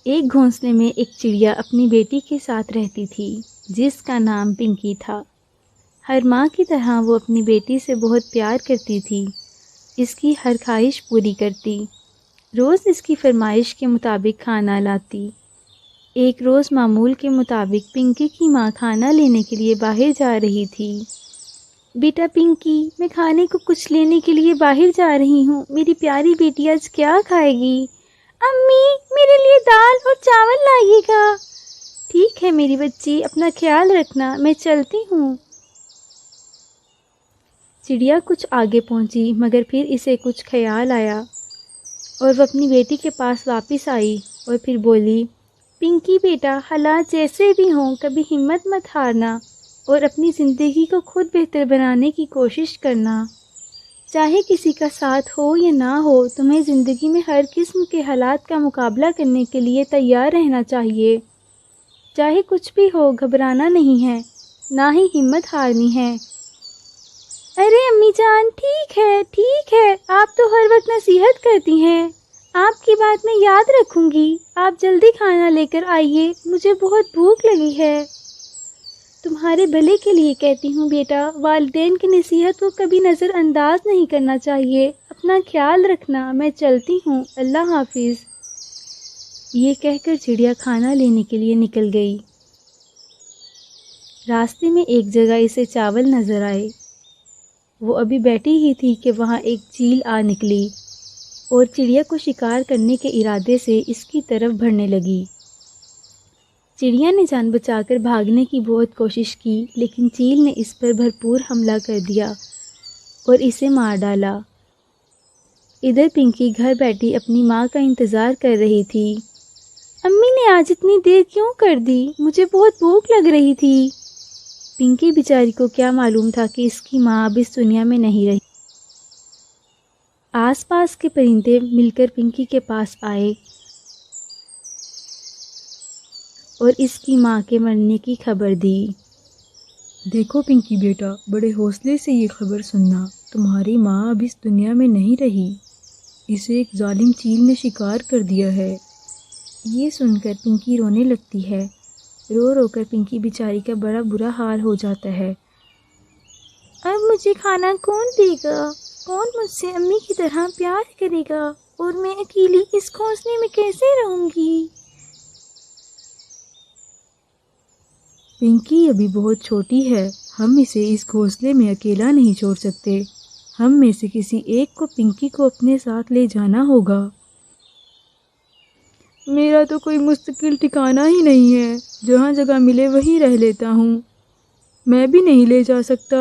ایک گھونسلے میں ایک چڑیا اپنی بیٹی کے ساتھ رہتی تھی جس کا نام پنکی تھا۔ ہر ماں کی طرح وہ اپنی بیٹی سے بہت پیار کرتی تھی، اس کی ہر خواہش پوری کرتی، روز اس کی فرمائش کے مطابق کھانا لاتی۔ ایک روز معمول کے مطابق پنکی کی ماں کھانا لینے کے لیے باہر جا رہی تھی۔ بیٹا پنکی، میں کھانے کو کچھ لینے کے لیے باہر جا رہی ہوں، میری پیاری بیٹی آج کیا کھائے گی؟ امی، میرے لیے دال اور چاول لائیے گا۔ ٹھیک ہے میری بچی، اپنا خیال رکھنا، میں چلتی ہوں۔ چڑیا کچھ آگے پہنچی مگر پھر اسے کچھ خیال آیا اور وہ اپنی بیٹی کے پاس واپس آئی اور پھر بولی، پنکی بیٹا، حالات جیسے بھی ہوں کبھی ہمت مت ہارنا اور اپنی زندگی کو خود بہتر بنانے کی کوشش کرنا۔ چاہے کسی کا ساتھ ہو یا نہ ہو، تمہیں زندگی میں ہر قسم کے حالات کا مقابلہ کرنے کے لیے تیار رہنا چاہیے۔ چاہے کچھ بھی ہو، گھبرانا نہیں ہے، نہ ہی ہمت ہارنی ہے۔ ارے امی جان، ٹھیک ہے، آپ تو ہر وقت نصیحت کرتی ہیں، آپ کی بات میں یاد رکھوں گی۔ آپ جلدی کھانا لے کر آئیے، مجھے بہت بھوک لگی ہے۔ تمہارے بھلے کے لیے کہتی ہوں بیٹا، والدین کی نصیحت کو کبھی نظر انداز نہیں کرنا چاہیے۔ اپنا خیال رکھنا، میں چلتی ہوں، اللہ حافظ۔ یہ کہہ کر چڑیا کھانا لینے کے لیے نکل گئی۔ راستے میں ایک جگہ اسے چاول نظر آئے۔ وہ ابھی بیٹھی ہی تھی کہ وہاں ایک چیل آ نکلی اور چڑیا کو شکار کرنے کے ارادے سے اس کی طرف بڑھنے لگی۔ چڑیا نے جان بچا کر بھاگنے کی بہت کوشش کی، لیکن چیل نے اس پر بھرپور حملہ کر دیا اور اسے مار ڈالا۔ ادھر پنکی گھر بیٹھی اپنی ماں کا انتظار کر رہی تھی۔ امی نے آج اتنی دیر کیوں کر دی؟ مجھے بہت بھوک لگ رہی تھی۔ پنکی بیچاری کو کیا معلوم تھا کہ اس کی ماں اب اس دنیا میں نہیں رہی۔ آس پاس کے پرندے مل کر پنکی کے پاس آئے اور اس کی ماں کے مرنے کی خبر دی۔ دیکھو پنکی بیٹا، بڑے حوصلے سے یہ خبر سننا، تمہاری ماں اب اس دنیا میں نہیں رہی، اسے ایک ظالم چیل نے شکار کر دیا ہے۔ یہ سن کر پنکی رونے لگتی ہے۔ رو رو کر پنکی بیچاری کا بڑا برا حال ہو جاتا ہے۔ اب مجھے کھانا کون دے گا؟ کون مجھ سے امی کی طرح پیار کرے گا؟ اور میں اکیلی اس گھونسلے میں کیسے رہوں گی؟ پنکی ابھی بہت چھوٹی ہے، ہم اسے اس گھونسلے میں اکیلا نہیں چھوڑ سکتے، ہم میں سے کسی ایک کو پنکی کو اپنے ساتھ لے جانا ہوگا۔ میرا تو کوئی مستقل ٹھکانہ ہی نہیں ہے، جہاں جگہ ملے وہیں رہ لیتا ہوں، میں بھی نہیں لے جا سکتا۔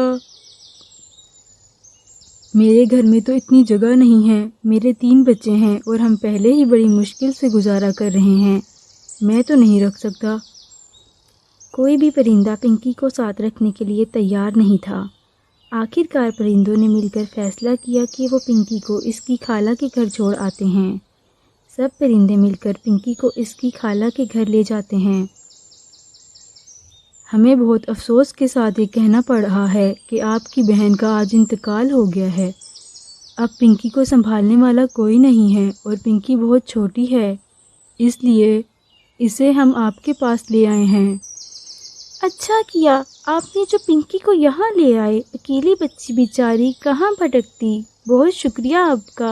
میرے گھر میں تو اتنی جگہ نہیں ہے، میرے 3 بچے ہیں اور ہم پہلے ہی بڑی مشکل سے گزارا کر رہے ہیں، میں تو نہیں رکھ سکتا۔ کوئی بھی پرندہ پنکی کو ساتھ رکھنے کے لیے تیار نہیں تھا۔ آخر کار پرندوں نے مل کر فیصلہ کیا کہ وہ پنکی کو اس کی خالہ کے گھر چھوڑ آتے ہیں۔ سب پرندے مل کر پنکی کو اس کی خالہ کے گھر لے جاتے ہیں۔ ہمیں بہت افسوس کے ساتھ یہ کہنا پڑ رہا ہے کہ آپ کی بہن کا آج انتقال ہو گیا ہے۔ اب پنکی کو سنبھالنے والا کوئی نہیں ہے اور پنکی بہت چھوٹی ہے، اس لیے اسے ہم آپ کے پاس لے آئے ہیں۔ اچھا کیا آپ نے جو پنکی کو یہاں لے آئے، اکیلی بچی بیچاری کہاں بھٹکتی، بہت شکریہ آپ کا۔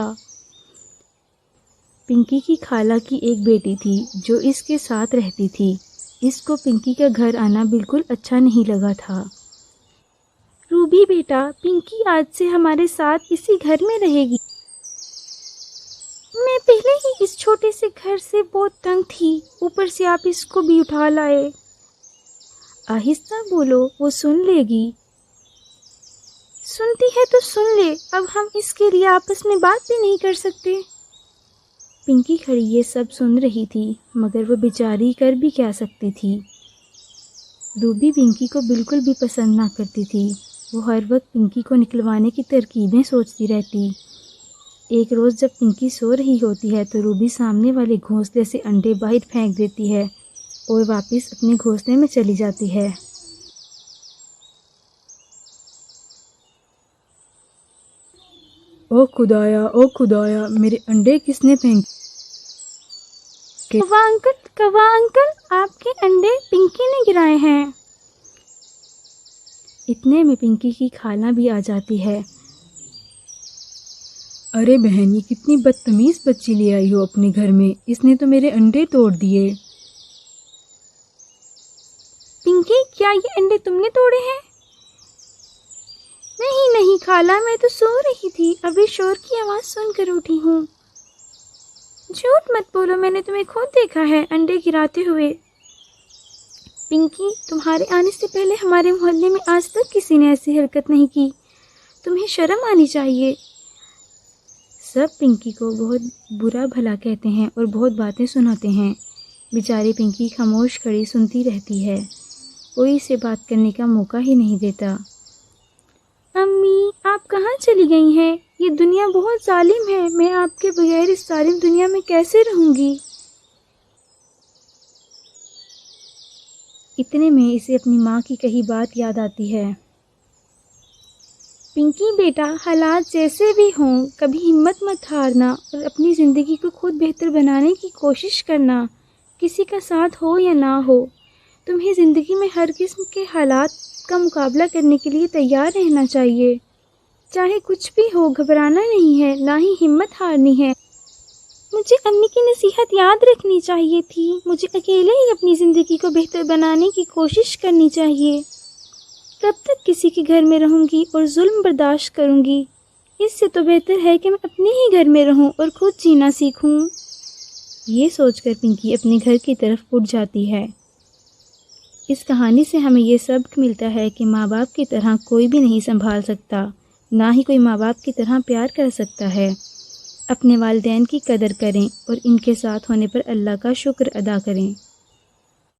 پنکی کی خالہ کی ایک بیٹی تھی جو اس کے ساتھ رہتی تھی۔ اس کو پنکی کا گھر آنا بالکل اچھا نہیں لگا تھا۔ روبی بیٹا، پنکی آج سے ہمارے ساتھ اسی گھر میں رہے گی۔ میں پہلے ہی اس چھوٹے سے گھر سے بہت تنگ تھی، اوپر سے آپ اس کو بھی اٹھا لائے۔ آہستہ بولو، وہ سن لے گی۔ سنتی ہے تو سن لے، اب ہم اس کے لیے آپس میں بات بھی نہیں کر سکتے۔ پنکی کھڑی یہ سب سن رہی تھی مگر وہ بیچاری کر بھی کیا سکتی تھی۔ روبی پنکی کو بالکل بھی پسند نہ کرتی تھی، وہ ہر وقت پنکی کو نکلوانے کی ترکیبیں سوچتی رہتی۔ ایک روز جب پنکی سو رہی ہوتی ہے تو روبی سامنے والے گھونسلے سے انڈے باہر پھینک دیتی ہے اور واپس اپنے گھونسلے میں چلی جاتی ہے۔ او خدایا، او خدایا، میرے انڈے کس نے پھینک؟ کہ کوا انکل آپ کے انڈے پنکی نے گرائے ہیں۔ اتنے میں پنکی کی خالہ بھی آ جاتی ہے۔ ارے بہن، یہ کتنی بدتمیز بچی لے آئی ہو اپنے گھر میں، اس نے تو میرے انڈے توڑ دیے۔ پنکی، کیا یہ انڈے تم نے توڑے ہیں؟ نہیں خالہ، میں تو سو رہی تھی، ابھی شور کی آواز سن کر اٹھی ہوں۔ جھوٹ مت بولو، میں نے تمہیں خود دیکھا ہے انڈے گراتے ہوئے۔ پنکی، تمہارے آنے سے پہلے ہمارے محلے میں آج تک کسی نے ایسی حرکت نہیں کی، تمہیں شرم آنی چاہیے۔ سب پنکی کو بہت برا بھلا کہتے ہیں اور بہت باتیں سناتے ہیں۔ بیچاری پنکی خاموش کھڑی سنتی رہتی ہے، کوئی اسے بات کرنے کا موقع ہی نہیں دیتا۔ امی، آپ کہاں چلی گئی ہیں؟ یہ دنیا بہت ظالم ہے، میں آپ کے بغیر اس ظالم دنیا میں کیسے رہوں گی؟ اتنے میں اسے اپنی ماں کی کہی بات یاد آتی ہے۔ پنکی بیٹا، حالات جیسے بھی ہوں کبھی ہمت مت ہارنا اور اپنی زندگی کو خود بہتر بنانے کی کوشش کرنا، کسی کا ساتھ ہو یا نہ ہو۔ تمہیں زندگی میں ہر قسم کے حالات کا مقابلہ کرنے کے لیے تیار رہنا چاہیے، چاہے کچھ بھی ہو، گھبرانا نہیں ہے، نہ ہی ہمت ہارنی ہے۔ مجھے امی کی نصیحت یاد رکھنی چاہیے تھی، مجھے اکیلے ہی اپنی زندگی کو بہتر بنانے کی کوشش کرنی چاہیے۔ کب تک کسی کے گھر میں رہوں گی اور ظلم برداشت کروں گی؟ اس سے تو بہتر ہے کہ میں اپنے ہی گھر میں رہوں اور خود جینا سیکھوں۔ یہ سوچ کر پنکی اپنے گھر کی طرف اٹھ جاتی ہے۔ اس کہانی سے ہمیں یہ سبق ملتا ہے کہ ماں باپ کی طرح کوئی بھی نہیں سنبھال سکتا، نہ ہی کوئی ماں باپ کی طرح پیار کر سکتا ہے۔ اپنے والدین کی قدر کریں اور ان کے ساتھ ہونے پر اللہ کا شکر ادا کریں۔